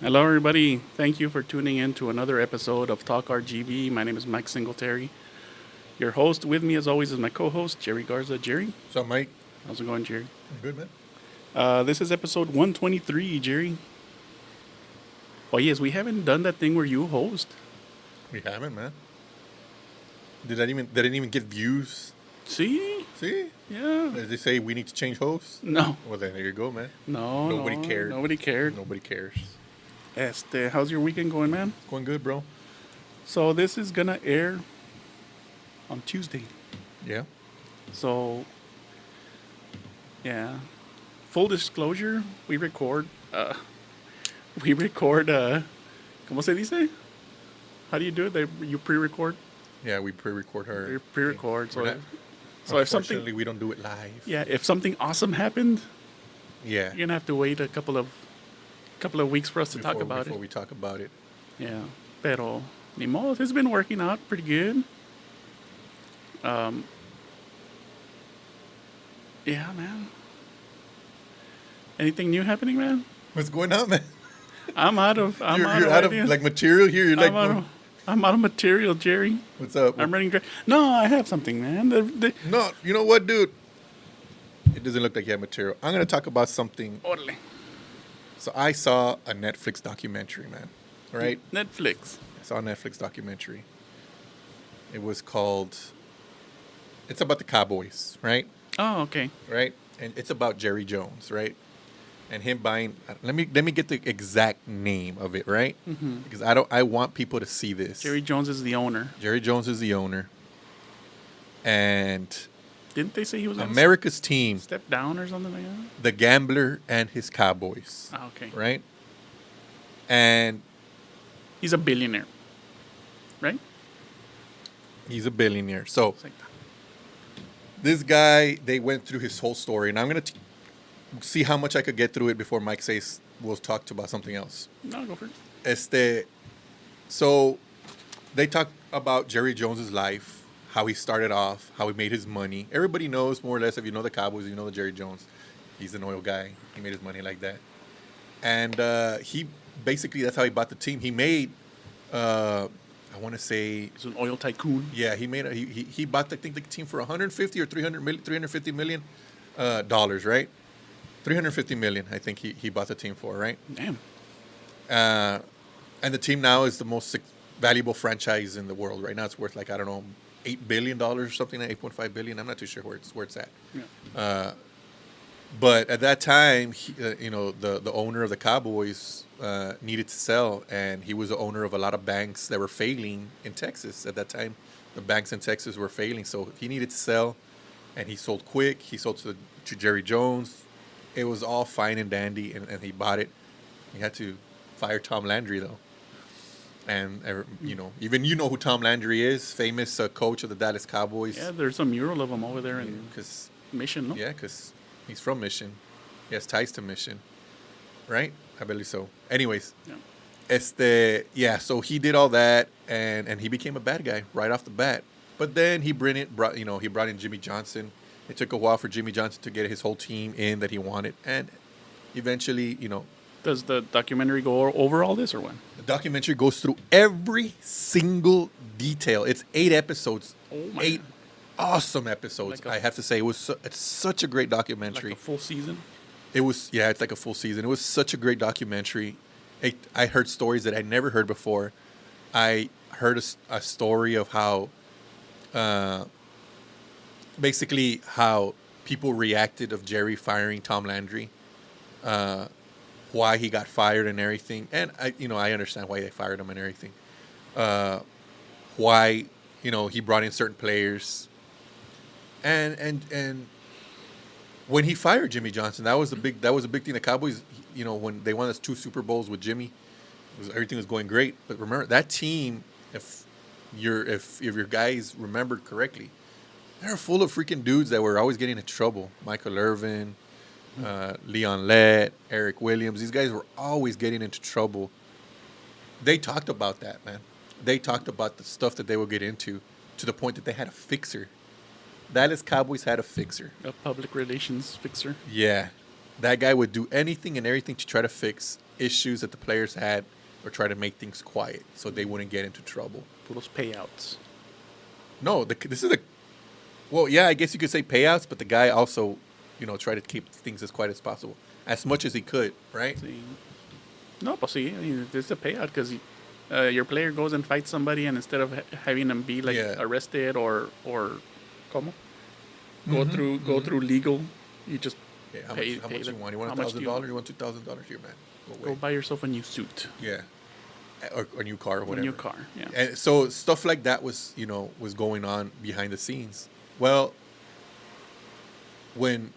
Hello, everybody. Thank you for tuning in to another episode of Talk RGV. My name is Mike Singletary. Your host with me, as always, is my co-host Jerry Garza. Jerry, So, Mike, how's it going, Jerry? I'm good, man. This is episode 123, Jerry. Oh yes, we haven't done that thing where you host. We haven't, man. Didn't even get views. See? See? Yeah. As they say, we need to change hosts. No. Well, then there you go, man. No. Nobody cared. Nobody cared. Nobody cares. How's your weekend going, man? It's going good, bro. So this is gonna air on Tuesday. Yeah. So, yeah. Full disclosure, we record. ¿Cómo se dice? How do you do it? You pre-record. Yeah, we pre-record her. You pre-record. So, We're not- so if Unfortunately, something, we don't do it live. yeah, if something awesome happened, Yeah. you're gonna have to wait a couple of weeks for us to talk about before it. we talk about it. Yeah. Pero ni modo, it's been working out pretty good. Yeah, man. Anything new happening, man? What's going on, man? I'm out of You're out of ideas. like material here. You're like, I'm out of material, Jerry. what's up? I'm running dry. No, I have something, man. No, you know what, dude? It doesn't look like you have material. I'm gonna talk about something. Órale. So I saw a Netflix documentary, man. Right? Netflix. I saw a Netflix documentary. It was called. It's about the Cowboys, right? Oh, okay. Right, and it's about Jerry Jones, right? And him buying. Let me get the exact name of it, right? Mm-hmm. Because I want people to see this. Jerry Jones is the owner. Jerry Jones is the owner, and Didn't they say he was gonna America's team, step down or something like that? the Gambler and his Cowboys, Ah, okay. right? And He's a billionaire, right? he's a billionaire. So It's like that. this guy, they went through his whole story, and I'm gonna see how much I could get through it before Mike says we'll talk about something else. No, go for it. So they talk about Jerry Jones's life, how he started off, how he made his money. Everybody knows more or less, if you know the Cowboys, you know the Jerry Jones. He's an oil guy. He made his money like that, and he basically that's how he bought the team. He made, I want to say. He's an oil tycoon. Yeah, he bought I think the team for 150 or 350 million dollars, right? 350 million, I think he bought the team for, right? Damn. And the team now is the most valuable franchise in the world. Right now, it's worth like I don't know, $8 billion or something, like 8.5 billion. I'm not too sure where it's at. Yeah. But at that time, the owner of the Cowboys needed to sell, and he was the owner of a lot of banks that were failing in Texas at that time. The banks in Texas were failing, so he needed to sell, and he sold quick. He sold to Jerry Jones. It was all fine and dandy, and he bought it. He had to fire Tom Landry though, and even you know who Tom Landry is, famous coach of the Dallas Cowboys. Yeah, there's a mural of him over there in Because Mission, no? because he's from Mission. He has ties to Mission, right? I believe so. Anyways, Yeah. so he did all that, and he became a bad guy right off the bat. But then he brought in Jimmy Johnson. It took a while for Jimmy Johnson to get his whole team in that he wanted, and eventually, Does the documentary go over all this or what? the documentary goes through every single detail. It's 8 episodes, Oh my 8 awesome episodes. Like I have to say, it's such a great documentary. Like a full season? It's like a full season. It was such a great documentary. I heard stories that I never heard before. I heard a story of how, basically how people reacted of Jerry firing Tom Landry, why he got fired and everything. And I understand why they fired him and everything. Why, he brought in certain players. And when he fired Jimmy Johnson, that was a big thing. The Cowboys, when they won those 2 Super Bowls with Jimmy, everything was going great. But remember that team, if your guys remembered correctly, they're full of freaking dudes that were always getting into trouble. Michael Irvin, Leon Lett, Eric Williams. These guys were always getting into trouble. They talked about that, man. They talked about the stuff that they would get into, to the point that they had a fixer. Dallas Cowboys had a fixer. A public relations fixer. Yeah. That guy would do anything and everything to try to fix issues that the players had or try to make things quiet so they wouldn't get into trouble. For those payouts. No, this is the. Well, yeah, I guess you could say payouts, but the guy also, tried to keep things as quiet as possible, as much as he could, right? Sí. No, pues sí. I mean, it's a payout because your player goes and fights somebody, and instead of having them be like arrested or ¿cómo? Go through legal, you just Yeah, how pay much you want? You want $1,000? You want $2,000? Here, man. Go buy yourself a new suit. Yeah, or a new car or whatever. A new car, yeah. And so stuff like that was going on behind the scenes. Well, when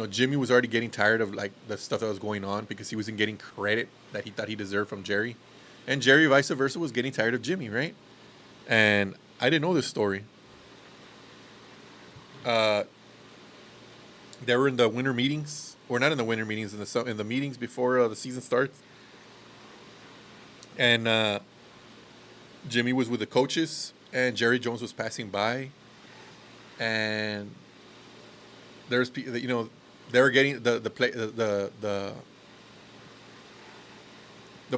Jimmy was already getting tired of like the stuff that was going on because he wasn't getting credit that he thought he deserved from Jerry, and Jerry vice versa was getting tired of Jimmy, right? And I didn't know this story. They were in the winter meetings, or not in the winter meetings, in the meetings before the season starts. And Jimmy was with the coaches, and Jerry Jones was passing by, and there's they were getting the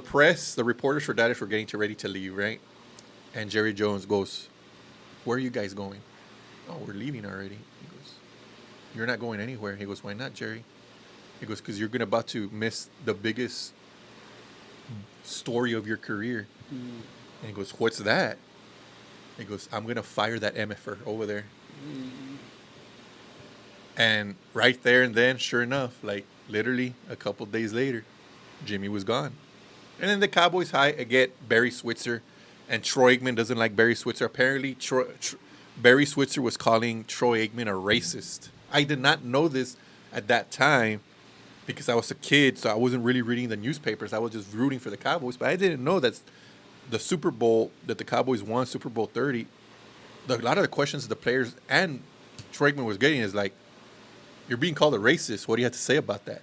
press, the reporters for Dallas were getting ready to leave, right? And Jerry Jones goes, "Where are you guys going?" "Oh, we're leaving already." He goes, "You're not going anywhere." He goes, "Why not, Jerry?" He goes, "Because you're about to miss the biggest story of your career." And he goes, "What's that?" He goes, "I'm going to fire that MFer over there." And right there and then, sure enough, like literally a couple days later, Jimmy was gone. And then the Cowboys get Barry Switzer, and Troy Aikman doesn't like Barry Switzer. Apparently, Barry Switzer was calling Troy Aikman a racist. I did not know this at that time because I was a kid, so I wasn't really reading the newspapers. I was just rooting for the Cowboys. But I didn't know that the Super Bowl that the Cowboys won, Super Bowl 30, a lot of the questions the players and Troy Aikman was getting is like, "You're being called a racist. What do you have to say about that?"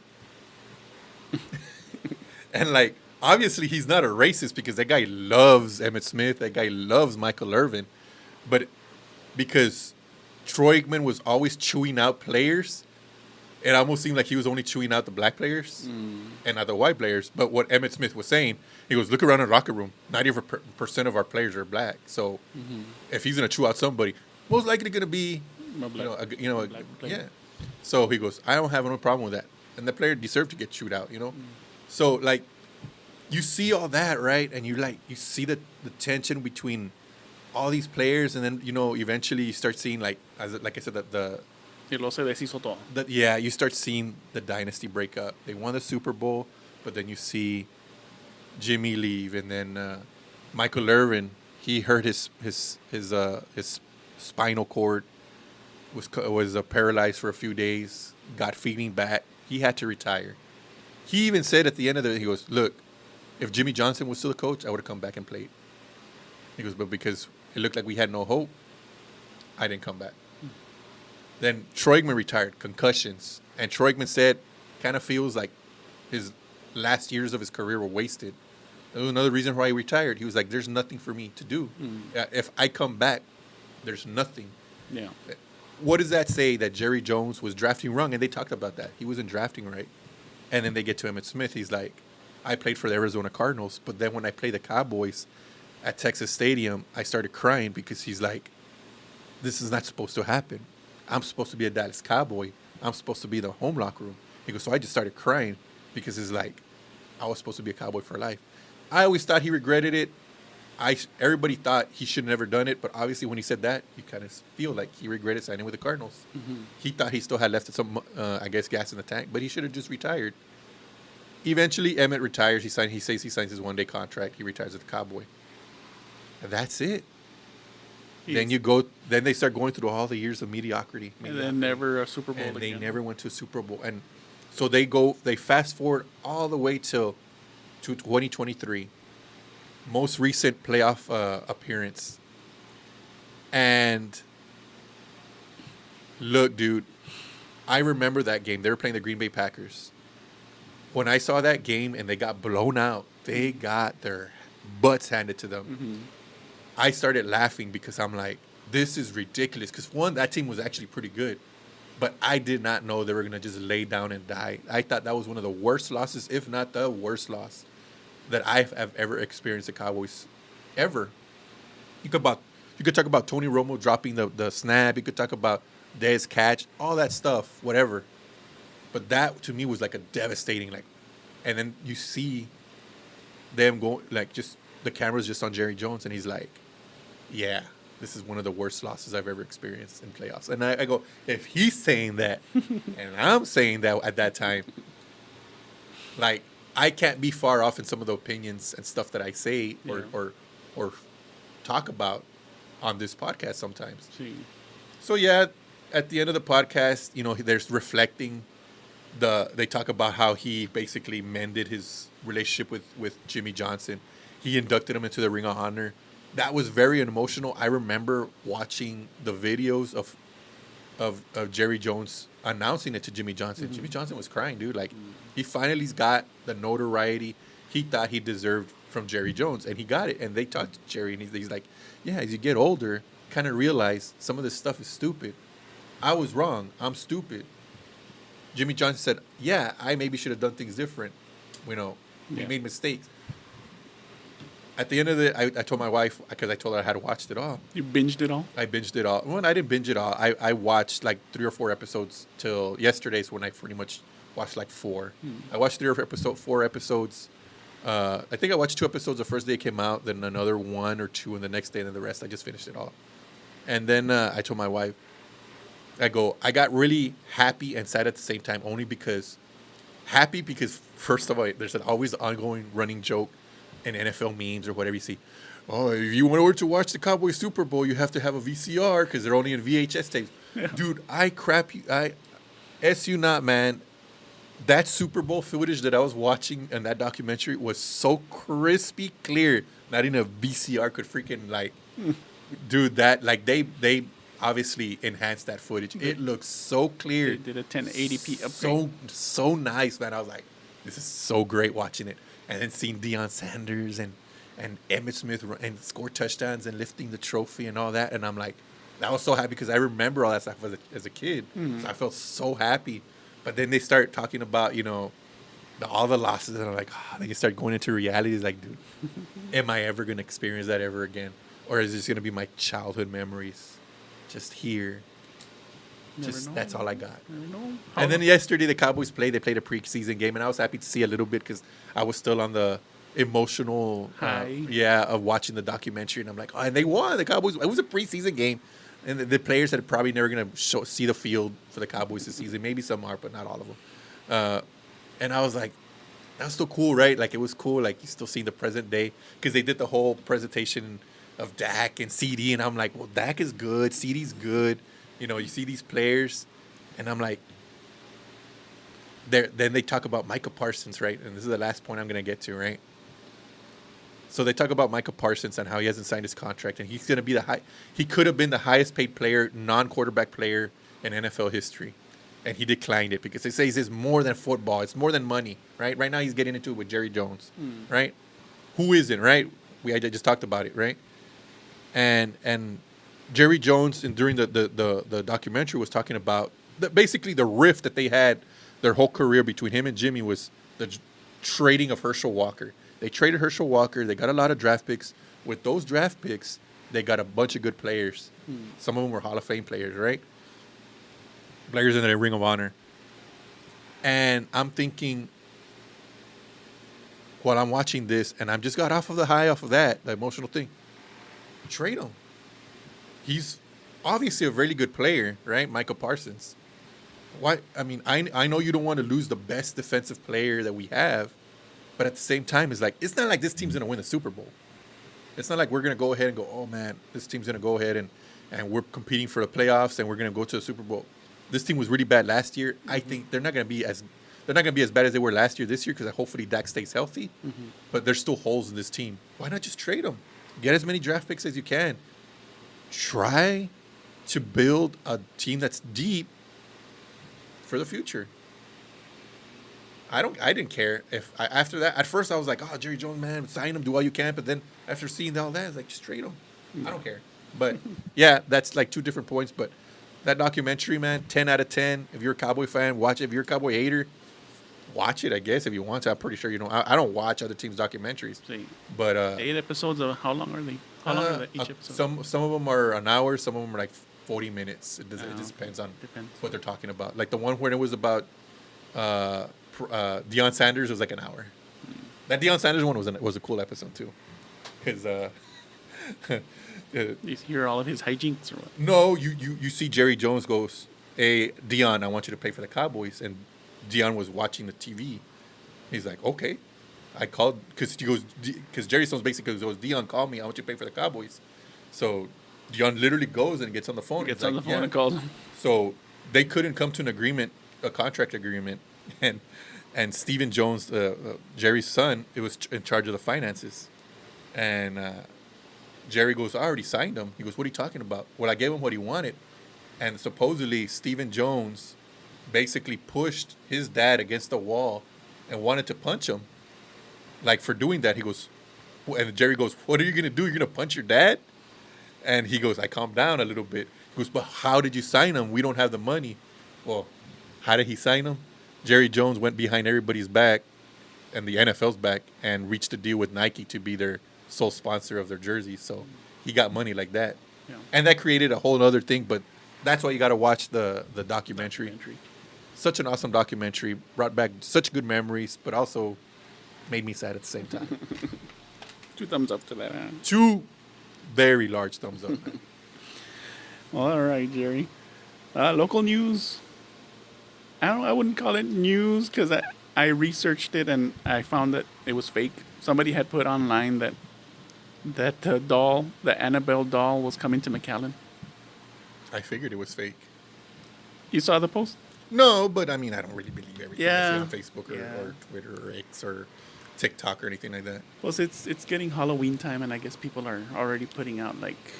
And like, obviously he's not a racist because that guy loves Emmitt Smith. That guy loves Michael Irvin. But because Troy Aikman was always chewing out players, it almost seemed like he was only chewing out the black players and not the white players. But what Emmitt Smith was saying, he goes, "Look around the locker room. 90% of our players are black. So if he's going to chew out somebody, most likely going to be a black player." So he goes, "I don't have no problem with that." And the player deserved to get chewed out, So, like, you see all that, right? And you see the tension between all these players. And then, eventually you start seeing, like I said, Y luego se deshizo todo. you start seeing the dynasty break up. They won the Super Bowl, but then you see Jimmy leave. And then Michael Irvin, he hurt his spinal cord. Was paralyzed for a few days, got feeding back. He had to retire. He even said at the end of it, he goes, "Look, if Jimmy Johnson was still the coach, I would have come back and played." He goes, "But because it looked like we had no hope, I didn't come back." Then Troy Aikman retired, concussions. And Troy Aikman said, kind of feels like his last years of his career were wasted. That was another reason why he retired. He was like, "There's nothing for me to do. If I come back, there's nothing." Yeah. What does that say? That Jerry Jones was drafting wrong, and they talked about that. He wasn't drafting right. And then they get to Emmitt Smith. He's like, "I played for the Arizona Cardinals, but then when I played the Cowboys at Texas Stadium, I started crying because he's like, this is not supposed to happen. I'm supposed to be a Dallas Cowboy. I'm supposed to be in the home locker room." He goes, "So I just started crying because it's like, I was supposed to be a Cowboy for life." I always thought he regretted it. Everybody thought he should have never done it, but obviously when he said that, you kind of feel like he regretted signing with the Cardinals. He thought he still had left some, gas in the tank, but he should have just retired. Eventually, Emmitt retires. He says he signs his one-day contract. He retires as a Cowboy. And that's it. Then they start going through all the years of mediocrity. And then never a Super Bowl again. again. They never went to a Super Bowl. And so they fast forward all the way to 2023. Most recent playoff appearance. And look, dude, I remember that game. They were playing the Green Bay Packers. When I saw that game and they got blown out, they got their butts handed to them. I started laughing because I'm like, this is ridiculous. Because one, that team was actually pretty good. But I did not know they were going to just lay down and die. I thought that was one of the worst losses, if not the worst loss that have ever experienced the Cowboys ever. You could talk about Tony Romo dropping the snap. You could talk about Dez catch, all that stuff, whatever. But that to me was like a devastating and then you see them go just the camera's just on Jerry Jones and he's like, yeah, this is one of the worst losses I've ever experienced in playoffs. And I go, if he's saying that and I'm saying that at that time, I can't be far off in some of the opinions and stuff that I say or talk about on this podcast sometimes. So yeah, at the end of the podcast, there's reflecting. They talk about how he basically mended his relationship with Jimmy Johnson. He inducted him into the Ring of Honor. That was very emotional. I remember watching the videos of Jerry Jones announcing it to Jimmy Johnson. Mm-hmm. Jimmy Johnson was crying, dude. He finally got the notoriety he thought he deserved from Jerry Jones, and he got it. And they talked to Jerry, and he's like, yeah, as you get older, kind of realize some of this stuff is stupid. I was wrong. I'm stupid. Jimmy Johnson said, yeah, I maybe should have done things different. We made mistakes. At the end of it, I told my wife, because I told her I had watched it all. You binged it all? I binged it all. Well, I didn't binge it all. I watched 3 or 4 episodes till yesterday's when I pretty much watched 4. I watched 3 or 4 episodes. I think I watched 2 episodes the first day it came out, then another 1 or 2 and the next day, and then the rest. I just finished it all. And then I told my wife, I got really happy and sad at the same time, only because first of all, there's always an ongoing running joke in NFL memes or whatever you see. Oh, if you want to watch the Cowboys Super Bowl, you have to have a VCR because they're only in VHS tapes. Yeah. Dude, I you not, man. That Super Bowl footage that I was watching in that documentary was so crispy clear. Not even a VCR could freaking dude, that they obviously enhanced that footage. It looks so clear. They did a 1080p upgrade. So nice, man. I was like, this is so great watching it. And then seeing Deion Sanders and Emmitt Smith and score touchdowns and lifting the trophy and all that. And I'm like, I was so happy because I remember all that stuff as a kid. Mm-hmm. So I felt so happy. But then they start talking about, all the losses. And I'm like, then you start going into reality. It's like, dude, am I ever going to experience that ever again? Or is this going to be my childhood memories just here? That's all I got. And then yesterday the Cowboys played a preseason game, and I was happy to see a little bit because I was still on the emotional high of watching the documentary, and I'm like, and they won. The Cowboys. It was a preseason game, and the players are probably never gonna see the field for the Cowboys this season. Maybe some are, but not all of them. And I was like, that was still cool, right? It was cool. You still see the present day because they did the whole presentation of Dak and CD, and I'm like, well, Dak is good, CD's good. You see these players, and I'm like, then they talk about Micah Parsons, right? And this is the last point I'm going to get to, right? So they talk about Micah Parsons and how he hasn't signed his contract, and he's going to be he could have been the highest paid player, non-quarterback player in NFL history, and he declined it because they say it's more than football, it's more than money, right? Right now he's getting into it with Jerry Jones, right? Who isn't, right? I just talked about it, right? And Jerry Jones, during the documentary, was talking about basically the rift that they had their whole career between him and Jimmy was the trading of Herschel Walker. They traded Herschel Walker. They got a lot of draft picks. With those draft picks, they got a bunch of good players. Some of them were Hall of Fame players, right? Players in the Ring of Honor. And I'm thinking, while I'm watching this, and I just got off of the emotional thing, trade him. He's obviously a really good player, right? Micah Parsons. Why? I mean, I know you don't want to lose the best defensive player that we have, but at the same time, it's not like this team's going to win the Super Bowl. It's not like we're going to go ahead and go, oh, man, this team's going to go ahead and we're competing for the playoffs and we're going to go to the Super Bowl. This team was really bad last year. I think they're not going to be as bad as they were last year this year because hopefully Dak stays healthy. Mm-hmm. But there's still holes in this team. Why not just trade them? Get as many draft picks as you can. Try to build a team that's deep for the future. I didn't care after that. At first, I was like, "Oh, Jerry Jones, man, sign him, do all you can." But then after seeing all that, I was like, "Just trade him." I don't care. But yeah, that's 2 different points. But That documentary, man, 10 out of 10. If you're a Cowboy fan, watch it. If you're a Cowboy hater, watch it, I guess, if you want to. I'm pretty sure you don't. I don't watch other teams' documentaries. See, but 8 episodes of how long are they? How long are each episode? Some of them are an hour. Some of them are like 40 minutes. It just depends on what they're talking about. Like the one where it was about Deion Sanders was like an hour. That Deion Sanders one was a cool episode too, because you hear all of his hijinks or what? No, you see Jerry Jones goes, "Hey Deion, I want you to play for the Cowboys," and Deion was watching the TV. He's like, "Okay." I called because Jerry Jones basically goes, "Deion called me. I want you to play for the Cowboys." So Deion literally goes and gets on the phone. Gets on the phone and calls him. So they couldn't come to an agreement, a contract agreement, and Stephen Jones, Jerry's son, it was in charge of the finances, and Jerry goes, "I already signed him." He goes, "What are you talking about?" Well, I gave him what he wanted, and supposedly Stephen Jones basically pushed his dad against the wall and wanted to punch him, like for doing that. He goes, and Jerry goes, "What are you gonna do? You're gonna punch your dad?" And he goes, "I calmed down a little bit." He goes, "But how did you sign him? We don't have the money." Well, how did he sign him? Jerry Jones went behind everybody's back and the NFL's back and reached a deal with Nike to be their sole sponsor of their jerseys. So he got money like that. Yeah. And that created a whole other thing, but that's why you got to watch the documentary. Such an awesome documentary. Brought back such good memories, but also made me sad at the same time. 2 thumbs up to that, huh? 2 very large thumbs up. Well, all right, Jerry. Local news. I wouldn't call it news because I researched it and I found that it was fake. Somebody had put online that doll, the Annabelle doll, was coming to McAllen. I figured it was fake. You saw the post? No, but I mean, I don't really believe everything I see on Facebook or Twitter or X or TikTok or anything like that. Plus, it's getting Halloween time, and I guess people are already putting out like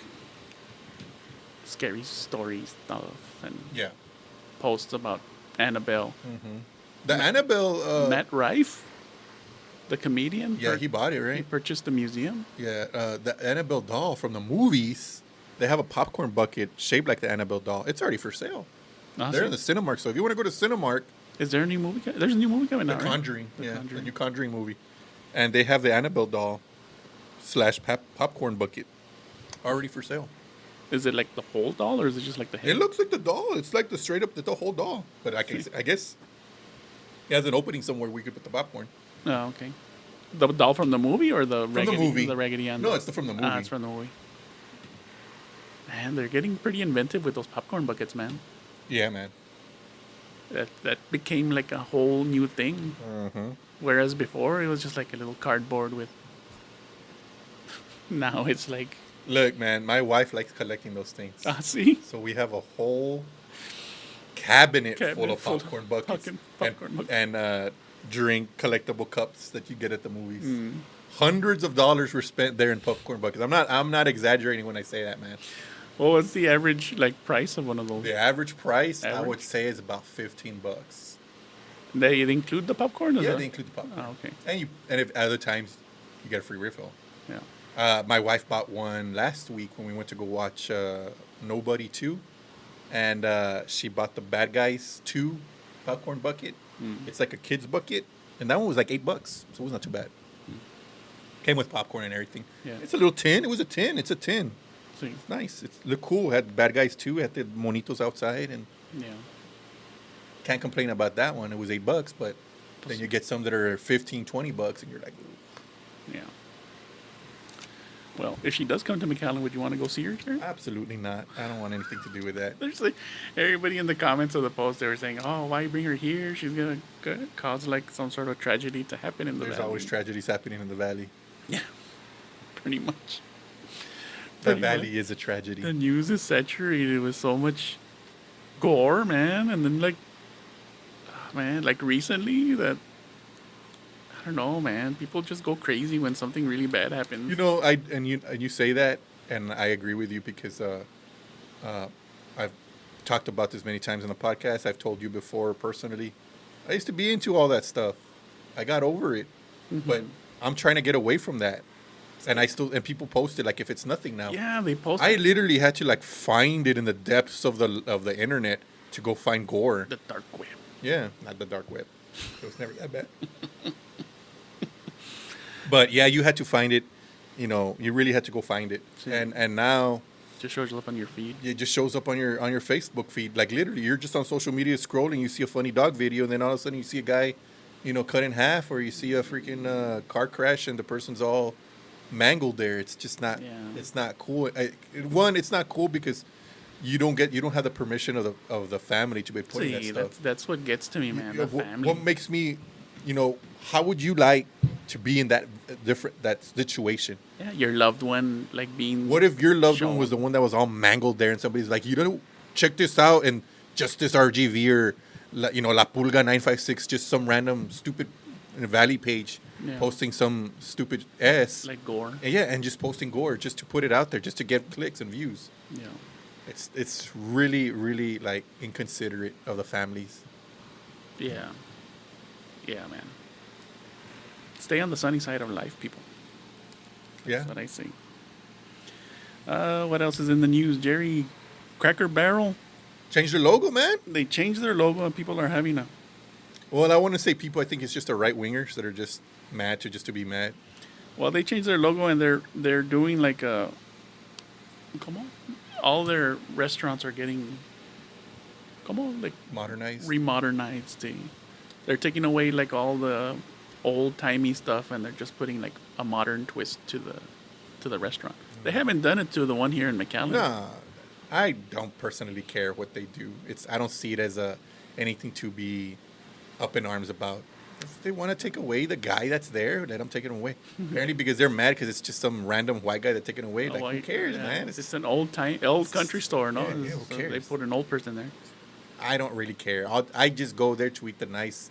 scary story stuff and posts about Annabelle. Mm-hmm. The Annabelle... Matt Rife, the comedian. Yeah, he bought it, right? He purchased the museum. Yeah, the Annabelle doll from the movies, they have a popcorn bucket shaped like the Annabelle doll. It's already for sale. Awesome. They're in the Cinemark, so if you want to go to Cinemark... Is there a new movie? There's a new movie coming out, The Conjuring. The new Conjuring movie. And they have the Annabelle doll / popcorn bucket already for sale. Is it like the whole doll, or is it just like the head? It looks like the doll. It's like the whole doll. But I guess it has an opening somewhere we could put the popcorn. Oh, okay. The doll from the movie or the Raggedy? From the movie. The Raggedy Ann? No, it's from the movie. It's from the movie. Man, they're getting pretty inventive with those popcorn buckets, man. Yeah, man. That became like a whole new thing. Mm-hmm. Whereas before, it was just like a little cardboard with... Now it's like... Look, man, my wife likes collecting those things. See? So we have a whole cabinet full of popcorn buckets and drink collectible cups that you get at the movies. Mm. Hundreds of dollars were spent there in popcorn buckets. I'm not exaggerating when I say that, man. What was the average price of one of those? The average price, I would say, is about $15. They include the popcorn? Yeah, they include the popcorn. Oh, okay. And if other times you get a free refill. Yeah. My wife bought one last week when we went to go watch Nobody 2. And she bought the Bad Guys 2 popcorn bucket. Mm. It's like a kid's bucket. And that one was like $8, so it was not too bad. Mm. Came with popcorn and everything. Yeah. It's a little tin. It was a tin. It's a tin. See. It's nice. It looked cool. Had Bad Guys 2. Had the monitos outside. And can't complain about that one. It was $8, but then you get some that are $15, $20, and you're like, ooh. Yeah. Well, if she does come to McAllen, would you want to go see her, Jerry? Absolutely not. I don't want anything to do with that. There's like everybody in the comments of the post, they were saying, "Oh, why bring her here? She's gonna cause like some sort of tragedy to happen in the valley." There's always tragedies happening in the valley. Yeah, pretty much. The valley is a tragedy. The news is saturated with so much gore, man, and then like recently that. I don't know, man. People just go crazy when something really bad happens. You know, you say that, and I agree with you because I've talked about this many times in the podcast. I've told you before personally. I used to be into all that stuff. I got over it, but I'm trying to get away from that. and people post it like if it's nothing now. Yeah, they post. I literally had to like find it in the depths of the internet to go find gore. The dark web. Yeah, not the dark web. It was never that bad. But yeah, you had to find it. You know, you really had to go find it. See. And now Just shows up on your feed. it just shows up on your Facebook feed. Like literally, you're just on social media scrolling. You see a funny dog video, and then all of a sudden you see a guy, you know, cut in half, or you see a freaking car crash, and the person's all mangled there. It's just not. Yeah. It's not cool. One, it's not cool because you don't have the permission of the family to be putting that stuff. That's what gets to me, man. The family. What makes me, you know, how would you like to be in that situation? Yeah, your loved one like being. What if your loved one shown. was the one that was all mangled there, and somebody's like, you know, check this out, and Justice RGV or La Pulga 956, just some random stupid Valley page posting some stupid like gore. and just posting gore just to put it out there, just to get clicks and views. Yeah. It's really, really like inconsiderate of the families. Yeah. Yeah, man. Stay on the sunny side of life, people. Yeah. That's what I say. What else is in the news? Jerry, Cracker Barrel. Change their logo, man. They changed their logo and people are having a. Well, I want to say people. I think it's just the right wingers that are just mad to be mad. Well, they changed their logo and they're doing like a. Come on, all their restaurants are getting. Come on, like Modernized. remodernized. They're taking away like all the old timey stuff and they're just putting like a modern twist to the restaurant. They haven't done it to the one here in McAllen. Nah, I don't personally care what they do. I don't see it as anything to be up in arms about. If they want to take away the guy that's there, let them take it away. Apparently, because they're mad because it's just some random white guy that's taking it away. Like, who cares, man? It's an old country store, no? Yeah, who cares? They put an old person there. I don't really care. I just go there to eat the nice,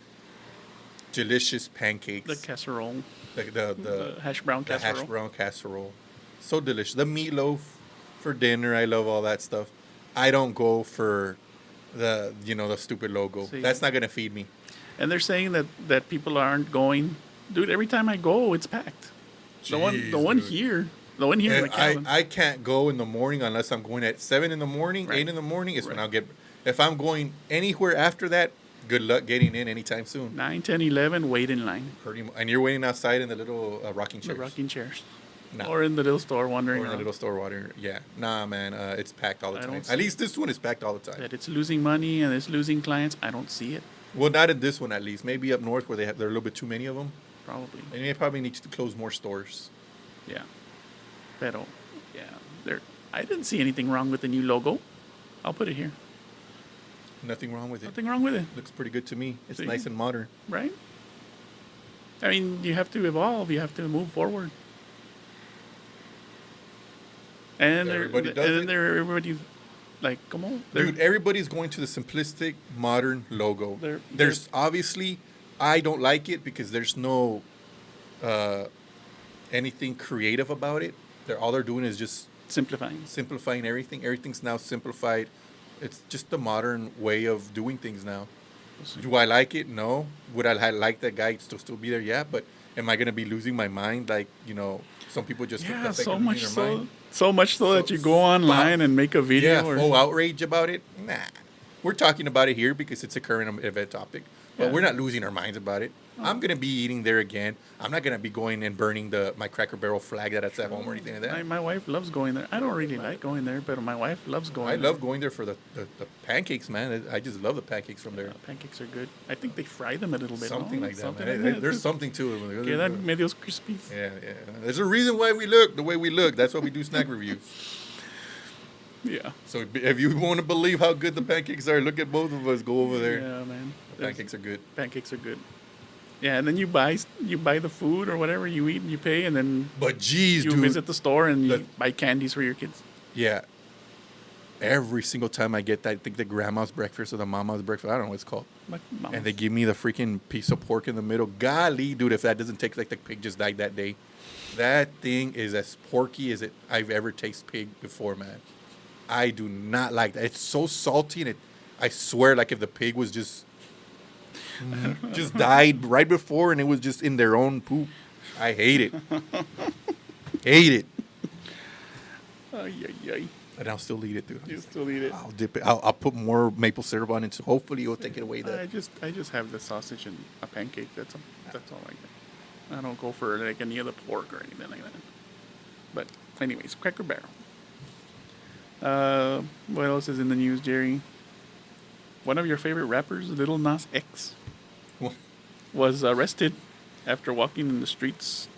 delicious pancakes. The casserole. The hash brown the casserole. hash brown casserole. So delicious. The meatloaf for dinner. I love all that stuff. I don't go for the stupid logo. See. That's not gonna feed me. And they're saying that people aren't going. Dude, every time I go, it's packed. The one here in McAllen. I can't go in the morning unless I'm going at 7 in the morning, Right. 8 in the morning is when Right. I'll get. If I'm going anywhere after that, good luck getting in anytime soon. 9, 10, 11, wait in line. And you're waiting outside in the little rocking The chairs. rocking chairs. No. Or in the little store wandering Or in the around. little store water. Yeah. Nah, man. It's packed all the I time. don't see At least this one is packed all the time. That it's losing money and it's losing clients. I don't see it. Well, not in this one at least. Maybe up north where there are a little bit too many of them. Probably. And they probably need to close more stores. Yeah. Pero, yeah. I didn't see anything wrong with the new logo. I'll put it here. Nothing wrong with it. Nothing wrong with it, Looks pretty good to me. It's See? nice and modern. right? I mean, you have to evolve. You have to move forward. And Everybody does it. everybody's like, come on. Dude, everybody's going to the simplistic, modern logo. There's obviously, I don't like it because there's no anything creative about it. All they're doing is just simplifying everything. Everything's now simplified. It's just the modern way of doing things now. Do I like it? No. Would I like that guy to still be there? Yeah. But am I going to be losing my mind? Like, some people just Yeah, think so they're much losing their mind. so much so that you go online and make a video. Yeah, or full outrage about it. Nah. We're talking about it here because it's a current event topic. But Yeah. we're not losing our minds about it. I'm going to be eating there again. I'm not going to be going and burning my Cracker Barrel flag that's at home or anything like that. My wife loves going there. I don't really like going there, but my wife loves going I there. love going there for the pancakes, man. I just love the pancakes from there. Pancakes are good. I think they fry them a little bit. Something no? like that, Something man. like that. There's something to it. Quedan medios crispy. Yeah. There's a reason why we look the way we look. That's why we do snack reviews. Yeah. So if you want to believe how good the pancakes are, look at both of us. Go over there. Yeah, man. The pancakes are good. Pancakes are good. Yeah, and then you buy the food or whatever you eat and you pay, and then But geez, you dude. visit the store and you buy candies for your kids. Yeah. Every single time I get that, I think the grandma's breakfast or the mama's breakfast, I don't know what it's called. And they give me the freaking piece of pork in the middle. Golly, dude, if that doesn't taste like the pig just died that day. That thing is as porky as I've ever tasted pig before, man. I do not like that. It's so salty, and I swear, like if the pig was just died right before and it was just in their own poop. I hate it. Hate it. Ay, ay, ay. And I'll still eat it, dude. You still eat it? I'll dip it. I'll put more maple syrup on it, so hopefully it'll take it away. I just have the sausage and a pancake. That's all I get. I don't go for like any other pork or anything like that. But anyways, Cracker Barrel. What else is in the news, Jerry? One of your favorite rappers, Lil Nas X, What? was arrested after walking in the streets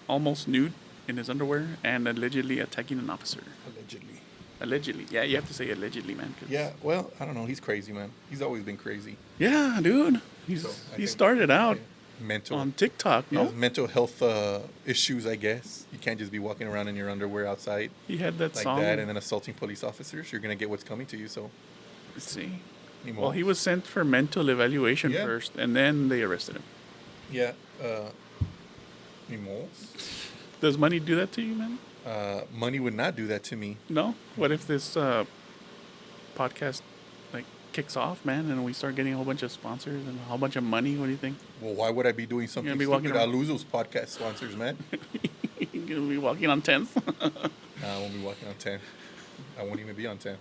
almost nude in his underwear and allegedly attacking an officer. Allegedly. Allegedly. Yeah, you have to say allegedly, man. Yeah, well, I don't know. He's crazy, man. He's always been crazy. Yeah, dude. He started out mental on TikTok, no? mental health issues, I guess. You can't just be walking around in your underwear outside. He had that like song. that and then assaulting police officers. You're going to get what's coming to you, so. Let's see. Anymore. Well, he was sent for mental evaluation first, and then they arrested him. Yeah. Anymore. Does money do that to you, man? Money would not do that to me. No? What if this podcast like kicks off, man, and we start getting a whole bunch of sponsors and a whole bunch of money? What do you think? Well, why would I be doing something stupid? I'll lose those podcast sponsors, man. You're going to be walking on 10th? Nah, I won't be walking on 10. I won't even be on 10.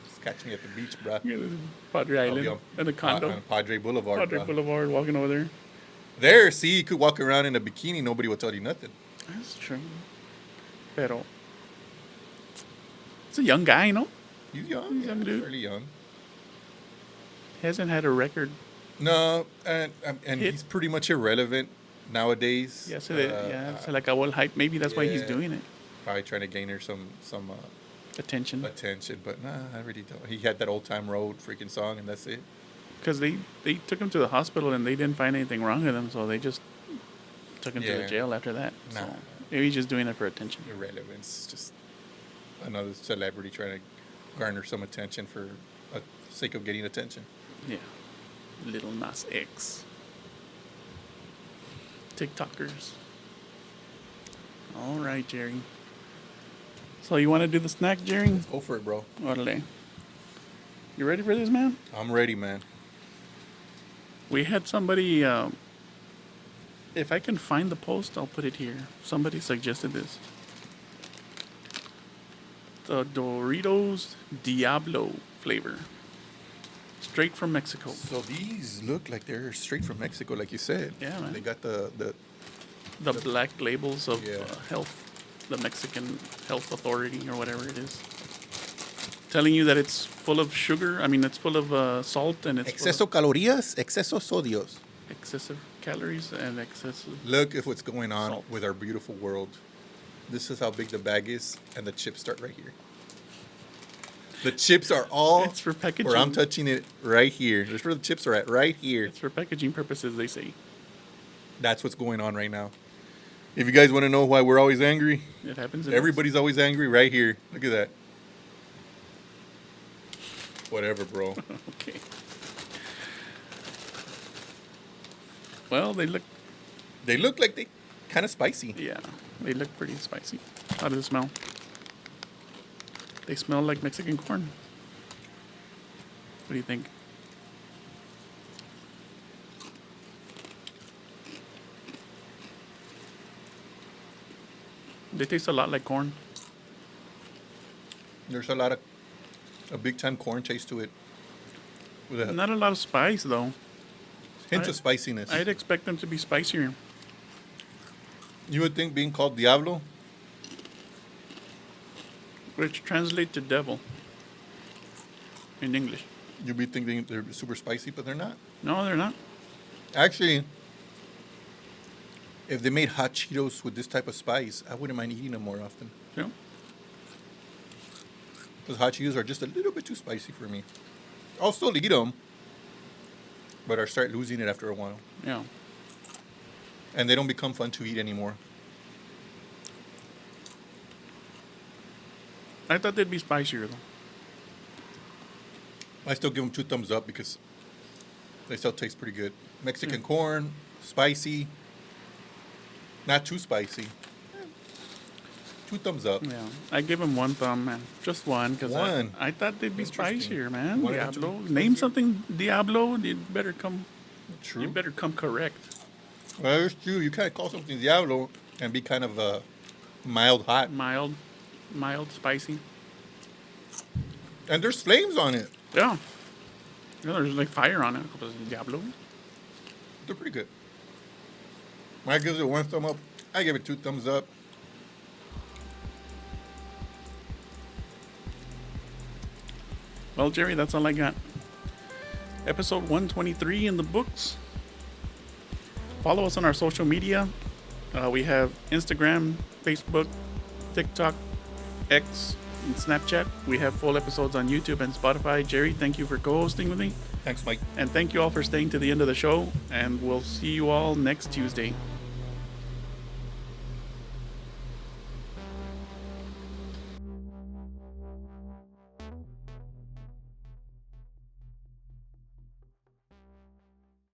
Just catch me at the beach, bro. Padre Island and the condo. On Padre Boulevard, Padre Boulevard, walking over there. There, see, you could walk around in a bikini. Nobody will tell you nothing. That's true. Pero it's a young guy, no? He's young. He's a young dude. Fairly young. He hasn't had a record. No, and he's pretty much irrelevant nowadays. Yes, it is. Yeah, it's like a whole hype. Maybe that's why he's doing it. Probably trying to gain her some attention. But nah, I really don't. He had that Old Time Road freaking song, and that's it. Because they took him to the hospital and they didn't find anything wrong with him, so they just took him to the jail after that. Nah. So maybe he's just doing it for attention. Irrelevance, just another celebrity trying to garner some attention for the sake of getting attention. Yeah. Lil Nas X. TikTokers. All right, Jerry. So you want to do the snack, Jerry? Let's go for it, bro. Orale. You ready for this, man? I'm ready, man. We had somebody, if I can find the post, I'll put it here. Somebody suggested this. The Doritos Diablo flavor. Straight from Mexico. So these look like they're straight from Mexico, like you said. Yeah, man. They got the black labels of Yeah. health, the Mexican Health Authority or whatever it is. Telling you that it's full of sugar. I mean, it's full of salt and it's exceso calorías, exceso sodios. excessive calories and excessive. Look at what's going on Salt. with our beautiful world. This is how big the bag is, and the chips start right here. The chips are all It's for packaging. where I'm touching it right here. That's where the chips are at, right here. It's for packaging purposes, they say. That's what's going on right now. If you guys want to know why we're always angry, It happens. everybody's always angry right here. Look at that. Whatever, bro. Okay. Well, they look. They look like they kind of spicy. Yeah, they look pretty spicy. How do they smell? They smell like Mexican corn. What do you think? They taste a lot like corn. There's a big time corn taste to it. With a Not a lot of spice, though. hint of spiciness. I'd expect them to be spicier. You would think being called Diablo, Which translates to devil in English. you'd be thinking they're super spicy, but they're not. No, they're not. Actually, if they made hot Cheetos with this type of spice, I wouldn't mind eating them more often. Yeah. Because hot Cheetos are just a little bit too spicy for me. I'll still eat them, but I start losing it after a while. Yeah. And they don't become fun to eat anymore. I thought they'd be spicier, though. I still give them 2 thumbs up because they still taste pretty good. Mexican corn, spicy, not too spicy. 2 thumbs up. Yeah. I give them 1 thumb, man. Just one, because One. I thought they'd be Interesting. spicier, man. Why Diablo. don't you- Name something Diablo. You better come. True. You better come correct. Well, it's true. You kind of call something Diablo and be kind of mild hot. Mild, spicy. And there's flames on it. Yeah. Yeah, there's like fire on it. Diablo. They're pretty good. Mike gives it 1 thumb up. I give it 2 thumbs up. Well, Jerry, that's all I got. Episode 123 in the books. Follow us on our social media. We have Instagram, Facebook, TikTok, X, and Snapchat. We have full episodes on YouTube and Spotify. Jerry, thank you for co-hosting with me. Thanks, Mike. And thank you all for staying to the end of the show. And we'll see you all next Tuesday.